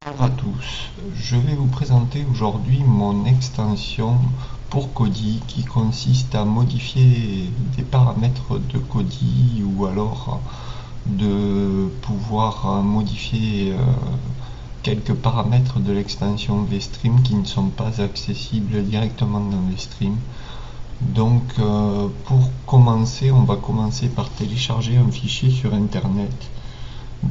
Bonjour à tous, je vais vous présenter aujourd'hui mon extension pour Kodi qui consiste à modifier des paramètres de Kodi ou alors de pouvoir modifier quelques paramètres de l'extension VStream qui ne sont pas accessibles directement dans VStream. Donc pour commencer, on va commencer par télécharger un fichier sur internet.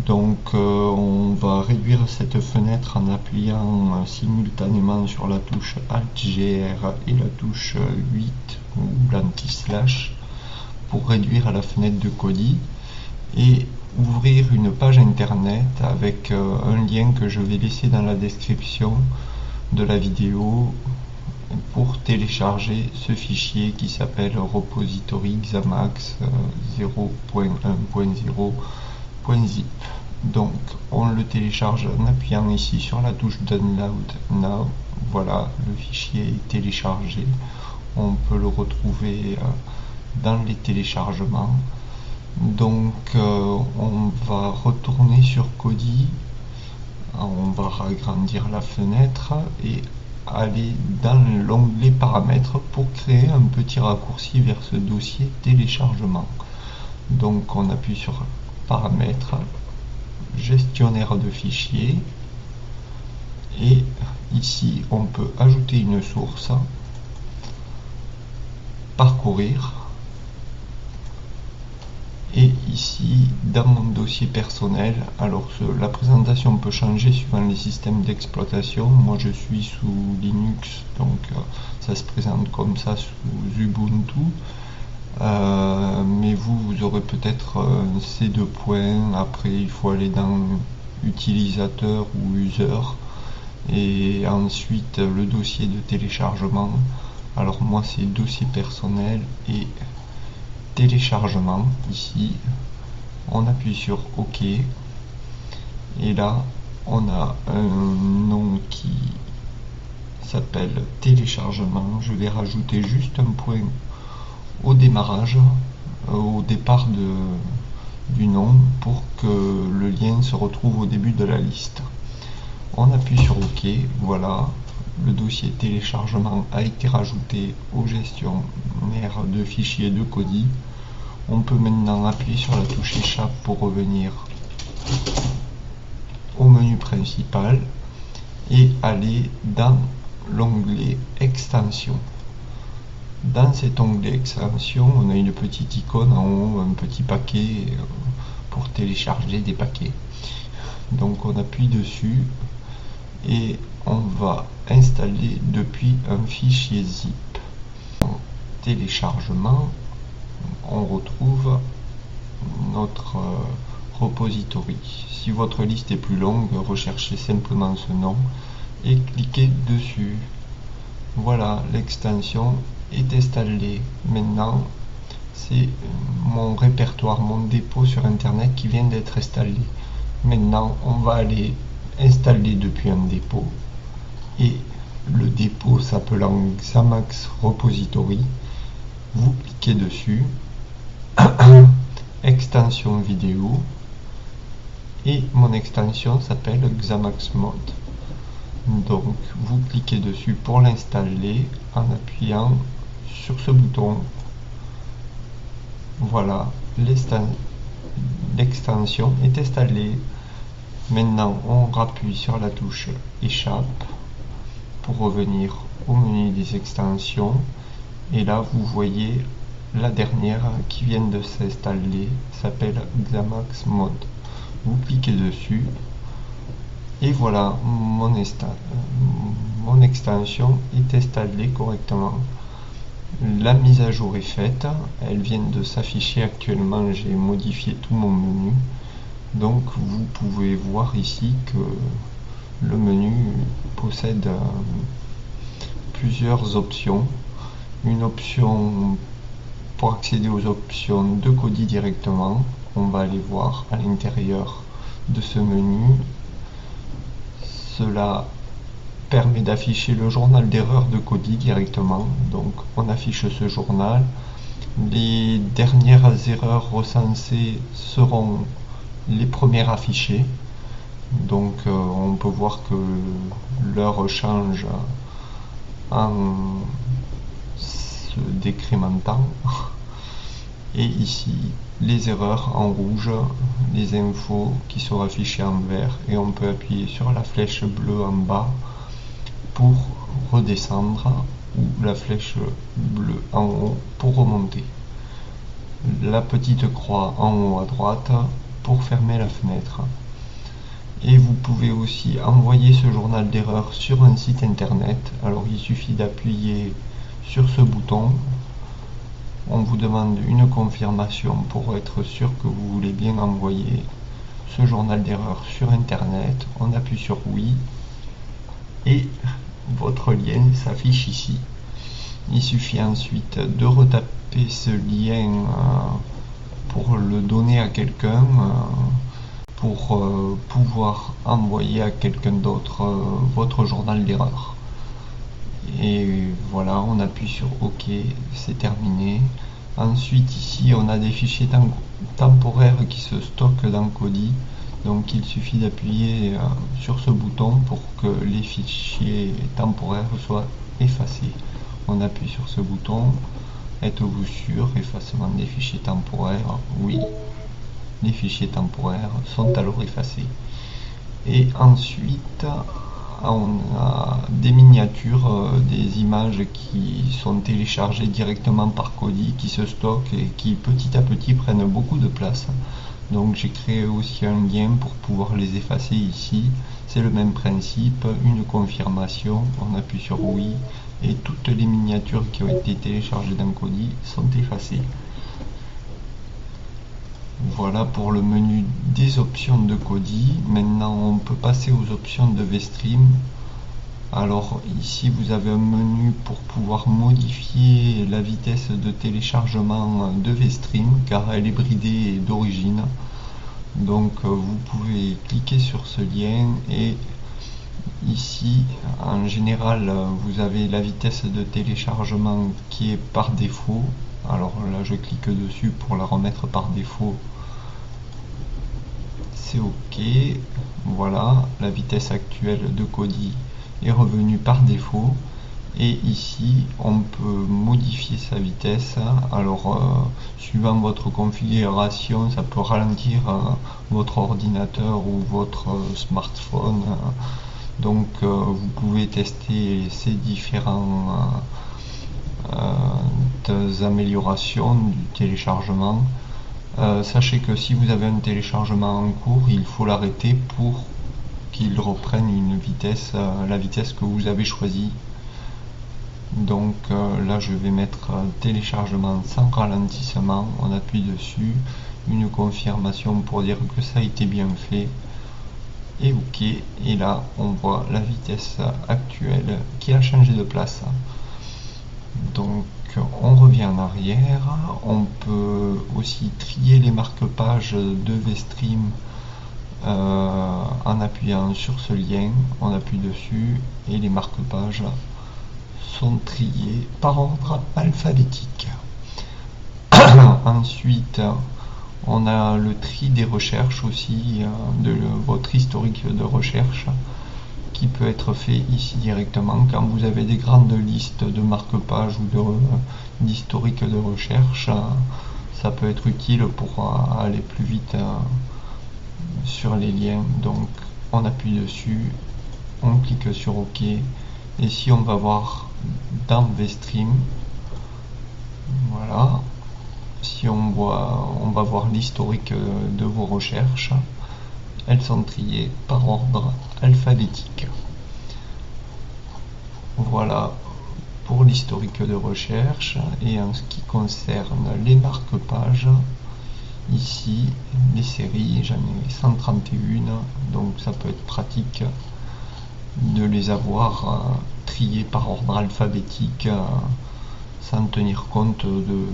Donc on va réduire cette fenêtre en appuyant simultanément sur la touche Alt-GR et la touche 8 ou l'anti-slash pour réduire la fenêtre de Kodi et ouvrir une page internet avec un lien que je vais laisser dans la description de la vidéo pour télécharger ce fichier qui s'appelle repository xamax 0.1.0.zip. Donc on le télécharge en appuyant ici sur la touche Download Now. Voilà, le fichier est téléchargé. On peut le retrouver dans les téléchargements. Donc on va retourner sur Kodi. On va agrandir la fenêtre et aller dans l'onglet paramètres pour créer un petit raccourci vers ce dossier téléchargement. Donc on appuie sur paramètres, gestionnaire de fichiers, et ici on peut ajouter une source, parcourir, et ici dans mon dossier personnel, alors la présentation peut changer suivant les systèmes d'exploitation. Moi je suis sous Linux, donc ça se présente comme ça sous Ubuntu. Mais vous aurez peut-être ces deux points. Après il faut aller dans utilisateur ou user et ensuite le dossier de téléchargement. Alors moi c'est dossier personnel et téléchargement. Ici on appuie sur OK et là on a un nom qui s'appelle téléchargement. Je vais rajouter juste un point au démarrage, au départ du nom pour que le lien se retrouve au début de la liste. On appuie sur OK, voilà, le dossier téléchargement a été rajouté au gestionnaire de fichiers de Kodi. On peut maintenant appuyer sur la touche échappe pour revenir au menu principal et aller dans l'onglet extension. Dans cet onglet extension, on a une petite icône en haut, un petit paquet pour télécharger des paquets. Donc on appuie dessus et on va installer depuis un fichier zip. En téléchargement, on retrouve notre repository. Si votre liste est plus longue, recherchez simplement ce nom et cliquez dessus. Voilà, l'extension est installée. Maintenant, c'est mon répertoire, mon dépôt sur internet qui vient d'être installé. Maintenant, on va aller installer depuis un dépôt et le dépôt s'appelant Xamax Repository. Vous cliquez dessus, extension vidéo, et mon extension s'appelle Xamax Mode. Donc vous cliquez dessus pour l'installer en appuyant sur ce bouton. Voilà, l'extension est installée. Maintenant on rappuie sur la touche échappe pour revenir au menu des extensions et là vous voyez la dernière qui vient de s'installer, s'appelle Xamax Mode. Vous cliquez dessus et voilà, mon extension est installée correctement. La mise à jour est faite, elle vient de s'afficher actuellement. J'ai modifié tout mon menu, donc vous pouvez voir ici que le menu possède plusieurs options. Une option pour accéder aux options de Kodi directement, on va aller voir à l'intérieur de ce menu. Cela permet d'afficher le journal d'erreur de Kodi directement, donc on affiche ce journal. Les dernières erreurs recensées seront les premières affichées. Donc on peut voir que l'heure change en se décrémentant. Et ici, les erreurs en rouge, les infos qui sont affichées en vert, et on peut appuyer sur la flèche bleue en bas pour redescendre ou la flèche bleue en haut pour remonter. La petite croix en haut à droite pour fermer la fenêtre. Et vous pouvez aussi envoyer ce journal d'erreur sur un site internet. Alors il suffit d'appuyer sur ce bouton. On vous demande une confirmation pour être sûr que vous voulez bien envoyer ce journal d'erreur sur internet. On appuie sur oui et votre lien s'affiche ici. Il suffit ensuite de retaper ce lien pour le donner à quelqu'un, pour pouvoir envoyer à quelqu'un d'autre votre journal d'erreur. Et voilà, on appuie sur OK, c'est terminé. Ensuite ici on a des fichiers temporaires qui se stockent dans Kodi. Donc il suffit d'appuyer sur ce bouton pour que les fichiers temporaires soient effacés. On appuie sur ce bouton. Êtes-vous sûr? Effacement des fichiers temporaires. Oui. Les fichiers temporaires sont alors effacés. Et ensuite on a des miniatures, des images qui sont téléchargées directement par Kodi, qui se stockent et qui petit à petit prennent beaucoup de place. Donc j'ai créé aussi un lien pour pouvoir les effacer ici. C'est le même principe, une confirmation, on appuie sur oui et toutes les miniatures qui ont été téléchargées dans Kodi sont effacées. Voilà pour le menu des options de Kodi. Maintenant on peut passer aux options de VStream. Alors ici vous avez un menu pour pouvoir modifier la vitesse de téléchargement de VStream car elle est bridée d'origine. Donc vous pouvez cliquer sur ce lien et ici en général vous avez la vitesse de téléchargement qui est par défaut. Alors là je clique dessus pour la remettre par défaut. C'est OK. Voilà, la vitesse actuelle de Kodi est revenue par défaut. Et ici on peut modifier sa vitesse. Alors suivant votre configuration, ça peut ralentir votre ordinateur ou votre smartphone. Donc vous pouvez tester ces différentes améliorations du téléchargement. Sachez que si vous avez un téléchargement en cours, il faut l'arrêter pour qu'il reprenne une vitesse, la vitesse que vous avez choisie. Donc là je vais mettre téléchargement sans ralentissement, on appuie dessus, une confirmation pour dire que ça a été bien fait et OK, et là on voit la vitesse actuelle qui a changé de place. Donc on revient en arrière, on peut aussi trier les marque-pages de VStream en appuyant sur ce lien, on appuie dessus et les marque-pages sont triés par ordre alphabétique. Ensuite on a le tri des recherches aussi, de votre historique de recherche qui peut être fait ici directement quand vous avez des grandes listes de marque-pages ou d'historique de recherche. Ça peut être utile pour aller plus vite sur les liens. Donc on appuie dessus, on clique sur OK et si on va voir dans VStream, voilà, si on va voir l'historique de vos recherches, elles sont triées par ordre alphabétique. Voilà pour l'historique de recherche. Et en ce qui concerne les marque-pages, ici les séries, j'en ai 131, donc ça peut être pratique de les avoir triées par ordre alphabétique sans tenir compte de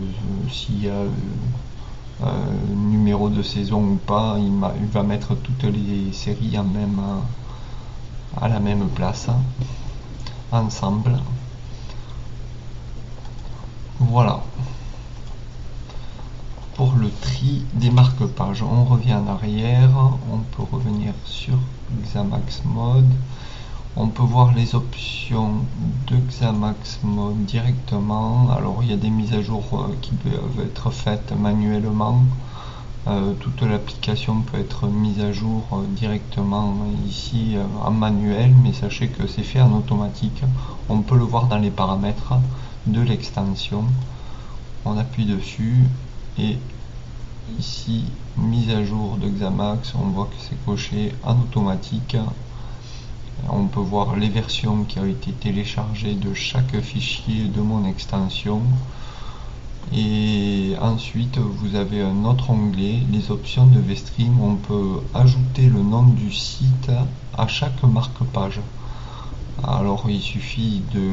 s'il y a numéro de saison ou pas. Il va mettre toutes les séries à la même place ensemble. Voilà pour le tri des marque-pages. On revient en arrière, on peut revenir sur Xamax Mode. On peut voir les options de Xamax Mode directement. Alors il y a des mises à jour qui peuvent être faites manuellement. Toute l'application peut être mise à jour directement ici en manuel, mais sachez que c'est fait en automatique. On peut le voir dans les paramètres de l'extension. On appuie dessus et ici mise à jour de Xamax, on voit que c'est coché en automatique. On peut voir les versions qui ont été téléchargées de chaque fichier de mon extension. Et ensuite vous avez un autre onglet, les options de VStream. On peut ajouter le nom du site à chaque marque-page. Alors il suffit de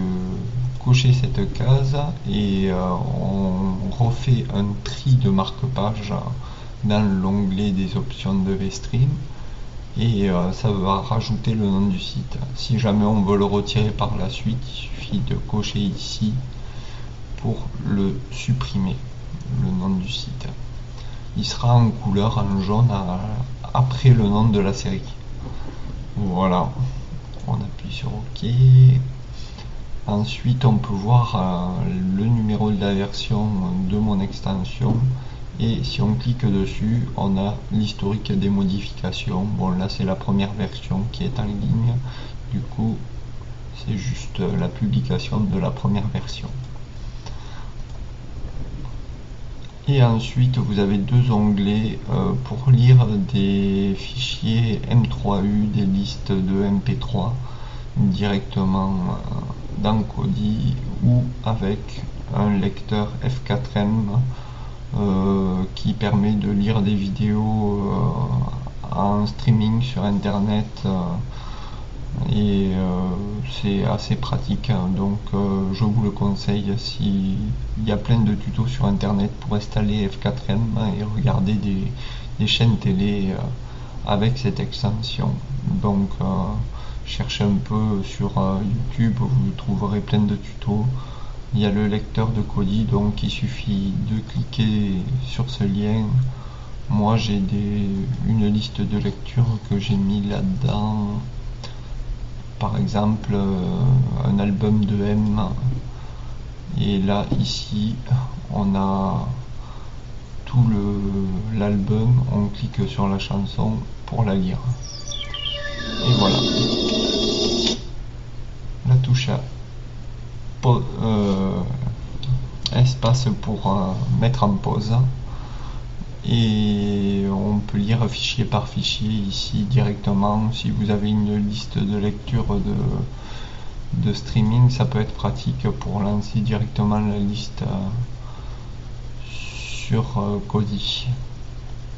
cocher cette case et on refait un tri de marque-page dans l'onglet des options de VStream et ça va rajouter le nom du site. Si jamais on veut le retirer par la suite, il suffit de cocher ici pour le supprimer, le nom du site. Il sera en couleur, en jaune après le nom de la série. Voilà, on appuie sur OK. Ensuite on peut voir le numéro de la version de mon extension et si on clique dessus on a l'historique des modifications. Bon là c'est la première version qui est en ligne, du coup c'est juste la publication de la première version. Et ensuite vous avez deux onglets pour lire des fichiers M3U, des listes de MP3 directement dans Kodi ou avec un lecteur F4M qui permet de lire des vidéos en streaming sur internet et c'est assez pratique, donc je vous le conseille. Il y a plein de tutos sur internet pour installer F4M et regarder des chaînes télé avec cette extension. Donc cherchez un peu sur YouTube, vous trouverez plein de tutos. Il y a le lecteur de Kodi, donc il suffit de cliquer sur ce lien. Moi j'ai une liste de lecture que j'ai mis là-dedans. Par exemple un album de M, et là ici on a tout l'album, on clique sur la chanson pour la lire et voilà. La touche à espace pour mettre en pause et on peut lire fichier par fichier ici directement. Si vous avez une liste de lecture de streaming, ça peut être pratique pour lancer directement la liste sur Kodi.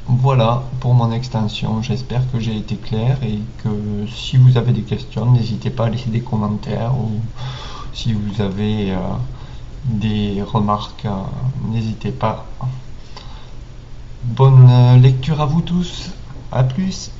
Voilà pour mon extension, j'espère que j'ai été clair et que si vous avez des questions, n'hésitez pas à laisser des commentaires, ou si vous avez des remarques, n'hésitez pas. Bonne lecture à vous tous, à plus.